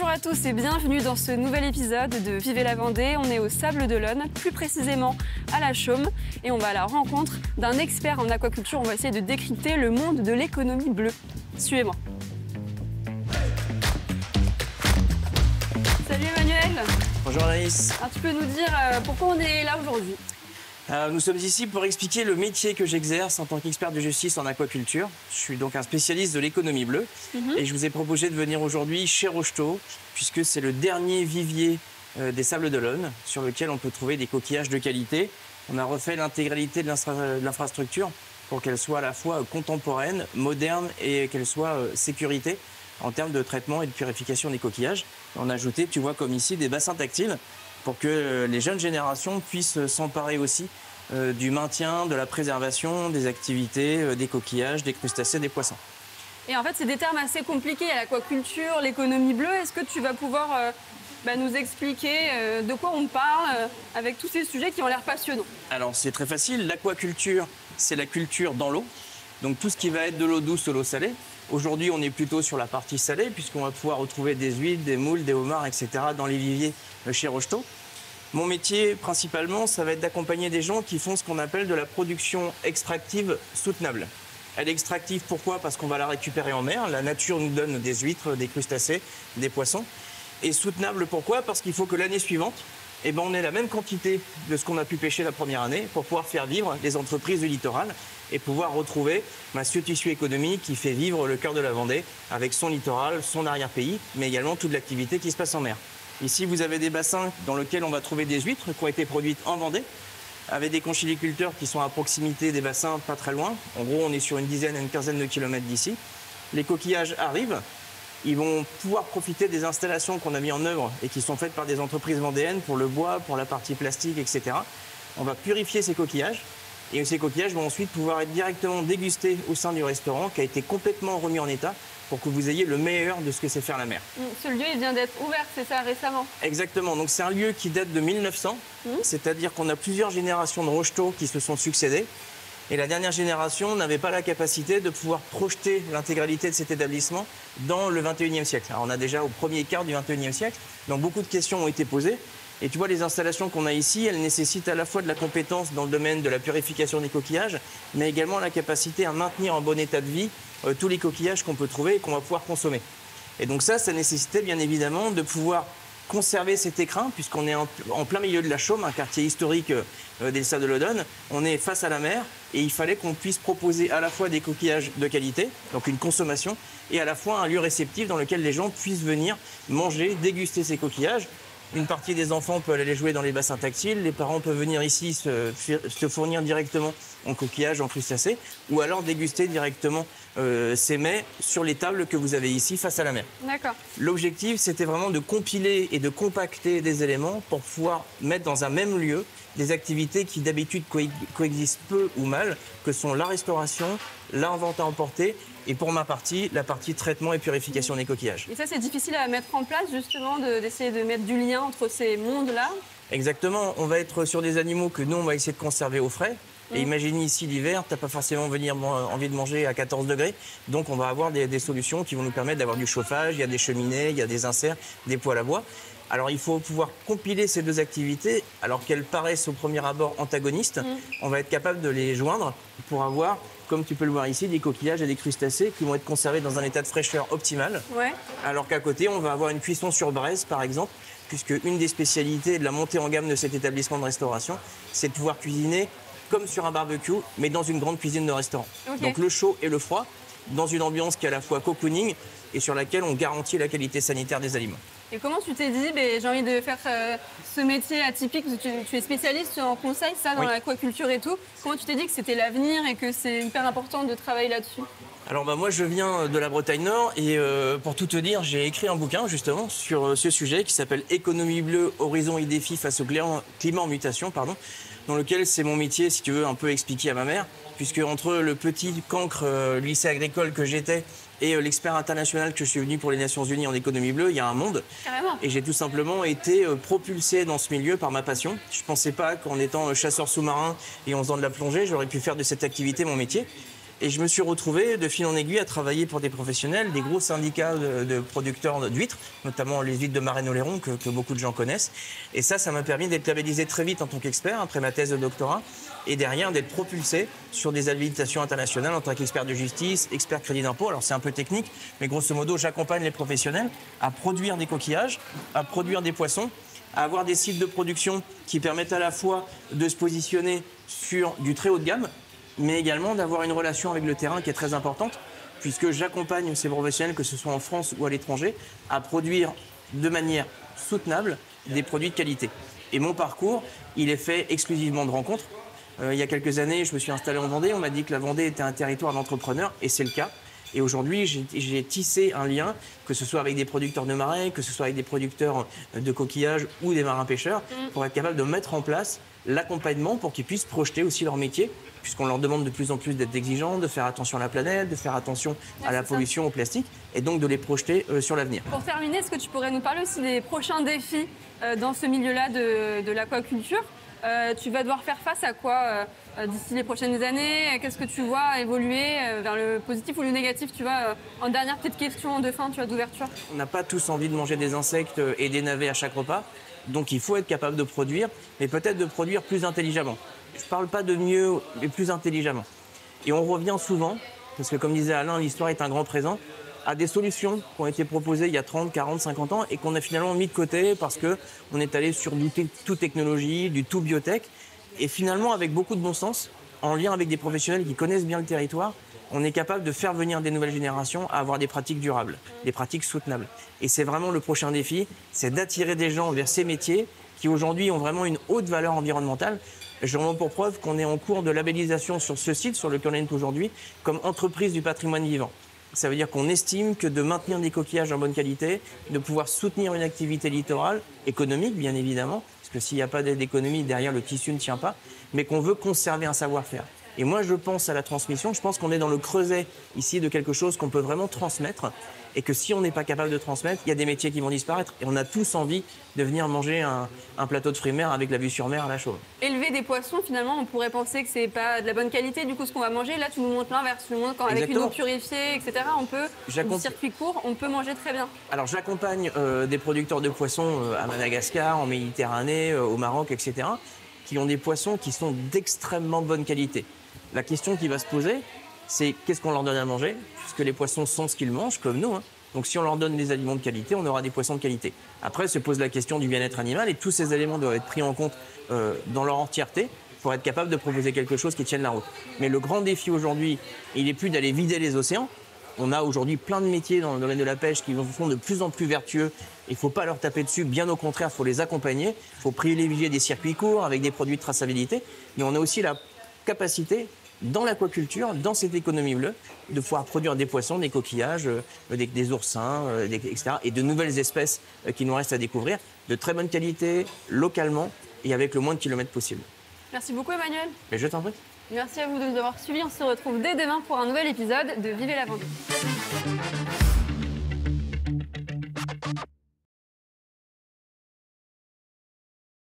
Bonjour à tous et bienvenue dans ce nouvel épisode de Vivez la Vendée. On est au Sable d'Olonne, plus précisément à la Chaume, et on va à la rencontre d'un expert en aquaculture. On va essayer de décrypter le monde de l'économie bleue. Suivez-moi. Salut Emmanuel. Bonjour Anaïs. Alors, tu peux nous dire pourquoi on est là aujourd'hui? Nous sommes ici pour expliquer le métier que j'exerce en tant qu'expert de justice en aquaculture. Je suis donc un spécialiste de l'économie bleue et je vous ai proposé de venir aujourd'hui chez Rocheteau puisque c'est le dernier vivier des Sables d'Olonne sur lequel on peut trouver des coquillages de qualité. On a refait l'intégralité de l'infrastructure pour qu'elle soit à la fois contemporaine, moderne et qu'elle soit sécurité en termes de traitement et de purification des coquillages. On a ajouté, tu vois comme ici, des bassins tactiles pour que les jeunes générations puissent s'emparer aussi du maintien, de la préservation, des activités, des coquillages, des crustacés, des poissons. Et en fait, c'est des termes assez compliqués, l'aquaculture, l'économie bleue. Est-ce que tu vas pouvoir nous expliquer de quoi on parle avec tous ces sujets qui ont l'air passionnants? Alors, c'est très facile. L'aquaculture, c'est la culture dans l'eau. Donc, tout ce qui va être de l'eau douce ou l'eau salée. Aujourd'hui, on est plutôt sur la partie salée puisqu'on va pouvoir retrouver des huîtres, des moules, des homards, etc. dans les viviers chez Rocheteau. Mon métier, principalement, ça va être d'accompagner des gens qui font ce qu'on appelle de la production extractive soutenable. Elle est extractive, pourquoi? Parce qu'on va la récupérer en mer. La nature nous donne des huîtres, des crustacés, des poissons. Et soutenable, pourquoi? Parce qu'il faut que l'année suivante, on ait la même quantité de ce qu'on a pu pêcher la première année pour pouvoir faire vivre les entreprises du littoral et pouvoir retrouver ce tissu économique qui fait vivre le cœur de la Vendée avec son littoral, son arrière-pays, mais également toute l'activité qui se passe en mer. Ici, vous avez des bassins dans lesquels on va trouver des huîtres qui ont été produites en Vendée, avec des conchiliculteurs qui sont à proximité des bassins, pas très loin. En gros, on est sur une dizaine à une quinzaine de kilomètres d'ici. Les coquillages arrivent. Ils vont pouvoir profiter des installations qu'on a mis en œuvre et qui sont faites par des entreprises vendéennes pour le bois, pour la partie plastique, etc. On va purifier ces coquillages et ces coquillages vont ensuite pouvoir être directement dégustés au sein du restaurant qui a été complètement remis en état pour que vous ayez le meilleur de ce que c'est faire la mer. Ce lieu, il vient d'être ouvert, c'est ça, récemment? Exactement. Donc c'est un lieu qui date de 1900, c'est-à-dire qu'on a plusieurs générations de Rocheteau qui se sont succédées. Et la dernière génération n'avait pas la capacité de pouvoir projeter l'intégralité de cet établissement dans le 21e siècle. Alors on a déjà au premier quart du 21e siècle, donc beaucoup de questions ont été posées. Et tu vois, les installations qu'on a ici, elles nécessitent à la fois de la compétence dans le domaine de la purification des coquillages, mais également la capacité à maintenir en bon état de vie tous les coquillages qu'on peut trouver et qu'on va pouvoir consommer. Et donc ça nécessitait bien évidemment de pouvoir conserver cet écrin, puisqu'on est en plein milieu de la Chaume, un quartier historique des Sables d'Olonne. On est face à la mer et il fallait qu'on puisse proposer à la fois des coquillages de qualité, donc une consommation, et à la fois un lieu réceptif dans lequel les gens puissent venir manger, déguster ces coquillages. Une partie des enfants peut aller jouer dans les bassins tactiles, les parents peuvent venir ici se fournir directement en coquillages, en crustacés, ou alors déguster directement ces mets sur les tables que vous avez ici face à la mer. D'accord. L'objectif, c'était vraiment de compiler et de compacter des éléments pour pouvoir mettre dans un même lieu des activités qui d'habitude coexistent peu ou mal, que sont la restauration, la vente à emporter, et pour ma partie, la partie traitement et purification des coquillages. Et ça, c'est difficile à mettre en place, justement, d'essayer de mettre du lien entre ces mondes-là? Exactement. On va être sur des animaux que nous, on va essayer de conserver au frais. Et imagine ici l'hiver, tu n'as pas forcément envie de manger à 14 degrés. Donc on va avoir des solutions qui vont nous permettre d'avoir du chauffage. Il y a des cheminées, il y a des inserts, des poêles à bois. Alors il faut pouvoir compiler ces deux activités, alors qu'elles paraissent au premier abord antagonistes. On va être capable de les joindre pour avoir, comme tu peux le voir ici, des coquillages et des crustacés qui vont être conservés dans un état de fraîcheur optimal. Ouais. Alors qu'à côté, on va avoir une cuisson sur braise, par exemple, puisque une des spécialités de la montée en gamme de cet établissement de restauration, c'est de pouvoir cuisiner comme sur un barbecue, mais dans une grande cuisine de restaurant. Okay. Donc le chaud et le froid, dans une ambiance qui est à la fois cocooning et sur laquelle on garantit la qualité sanitaire des aliments. Et comment tu t'es dit, j'ai envie de faire ce métier atypique, parce que tu es spécialiste en conseil, ça, dans l'aquaculture et tout. Comment tu t'es dit que c'était l'avenir et que c'est hyper important de travailler là-dessus? Alors moi je viens de la Bretagne Nord et pour tout te dire, j'ai écrit un bouquin justement sur ce sujet qui s'appelle Économie bleue, horizons et défis face au climat en mutation, dans lequel c'est mon métier, si tu veux, un peu expliqué à ma mère, puisque entre le petit cancre lycée agricole que j'étais et l'expert international que je suis venu pour les Nations Unies en économie bleue, il y a un monde. Carrément. Et j'ai tout simplement été propulsé dans ce milieu par ma passion. Je ne pensais pas qu'en étant chasseur sous-marin et en faisant de la plongée, j'aurais pu faire de cette activité mon métier. Et je me suis retrouvé de fil en aiguille à travailler pour des professionnels, des gros syndicats de producteurs d'huîtres, notamment les huîtres de Marennes-Oléron que beaucoup de gens connaissent. Et ça m'a permis d'être labellisé très vite en tant qu'expert après ma thèse de doctorat et derrière d'être propulsé sur des habilitations internationales en tant qu'expert de justice, expert crédit d'impôt. Alors c'est un peu technique, mais grosso modo, j'accompagne les professionnels à produire des coquillages, à produire des poissons, à avoir des sites de production qui permettent à la fois de se positionner sur du très haut de gamme, mais également d'avoir une relation avec le terrain qui est très importante, puisque j'accompagne ces professionnels, que ce soit en France ou à l'étranger, à produire de manière soutenable des produits de qualité. Et mon parcours, il est fait exclusivement de rencontres. Il y a quelques années, je me suis installé en Vendée, on m'a dit que la Vendée était un territoire d'entrepreneurs, et c'est le cas. Et aujourd'hui, j'ai tissé un lien, que ce soit avec des producteurs de marais, que ce soit avec des producteurs de coquillages ou des marins-pêcheurs, pour être capable de mettre en place l'accompagnement pour qu'ils puissent projeter aussi leur métier, puisqu'on leur demande de plus en plus d'être exigeants, de faire attention à la planète, de faire attention à la pollution, au plastique, et donc de les projeter sur l'avenir. Pour terminer, est-ce que tu pourrais nous parler aussi des prochains défis dans ce milieu-là de l'aquaculture? Tu vas devoir faire face à quoi d'ici les prochaines années? Qu'est-ce que tu vois évoluer vers le positif ou le négatif? Tu vois, en dernière petite question de fin, tu vois, d'ouverture. On n'a pas tous envie de manger des insectes et des navets à chaque repas, donc il faut être capable de produire, mais peut-être de produire plus intelligemment. Je ne parle pas de mieux, mais plus intelligemment. Et on revient souvent, parce que comme disait Alain, l'histoire est un grand présent, à des solutions qui ont été proposées il y a 30, 40, 50 ans et qu'on a finalement mis de côté parce qu'on est allé sur du tout technologie, du tout biotech. Et finalement, avec beaucoup de bon sens, en lien avec des professionnels qui connaissent bien le territoire, on est capable de faire venir des nouvelles générations à avoir des pratiques durables, des pratiques soutenables. Et c'est vraiment le prochain défi, c'est d'attirer des gens vers ces métiers qui aujourd'hui ont vraiment une haute valeur environnementale. Je rends pour preuve qu'on est en cours de labellisation sur ce site sur lequel on est aujourd'hui comme entreprise du patrimoine vivant. Ça veut dire qu'on estime que de maintenir des coquillages en bonne qualité, de pouvoir soutenir une activité littorale, économique bien évidemment, parce que s'il n'y a pas d'économie, derrière le tissu ne tient pas, mais qu'on veut conserver un savoir-faire. Et moi je pense à la transmission, je pense qu'on est dans le creuset ici de quelque chose qu'on peut vraiment transmettre, et que si on n'est pas capable de transmettre, il y a des métiers qui vont disparaître. Et on a tous envie de venir manger un plateau de fruits de mer avec la vue sur mer à la chaume. Élever des poissons, finalement, on pourrait penser que c'est pas de la bonne qualité, du coup, ce qu'on va manger. Là, tu nous montres l'inverse. Tu nous montres qu'avec une eau purifiée, etc., on peut, du circuit court, on peut manger très bien. Alors, j'accompagne des producteurs de poissons à Madagascar, en Méditerranée, au Maroc, etc., qui ont des poissons qui sont d'extrêmement bonne qualité. La question qui va se poser, c'est qu'est-ce qu'on leur donne à manger, puisque les poissons sont ce qu'ils mangent, comme nous. Donc si on leur donne des aliments de qualité, on aura des poissons de qualité. Après se pose la question du bien-être animal et tous ces éléments doivent être pris en compte dans leur entièreté pour être capable de proposer quelque chose qui tienne la route. Mais le grand défi aujourd'hui, il n'est plus d'aller vider les océans. On a aujourd'hui plein de métiers dans le domaine de la pêche qui sont de plus en plus vertueux. Il ne faut pas leur taper dessus, bien au contraire, il faut les accompagner. Il faut privilégier des circuits courts avec des produits de traçabilité. Mais on a aussi la capacité, dans l'aquaculture, dans cette économie bleue, de pouvoir produire des poissons, des coquillages, des oursins, etc. Et de nouvelles espèces qui nous restent à découvrir, de très bonne qualité, localement et avec le moins de kilomètres possible. Merci beaucoup Emmanuel. Mais je t'en prie. Merci à vous de nous avoir suivis. On se retrouve dès demain pour un nouvel épisode de Vivez la Vendée.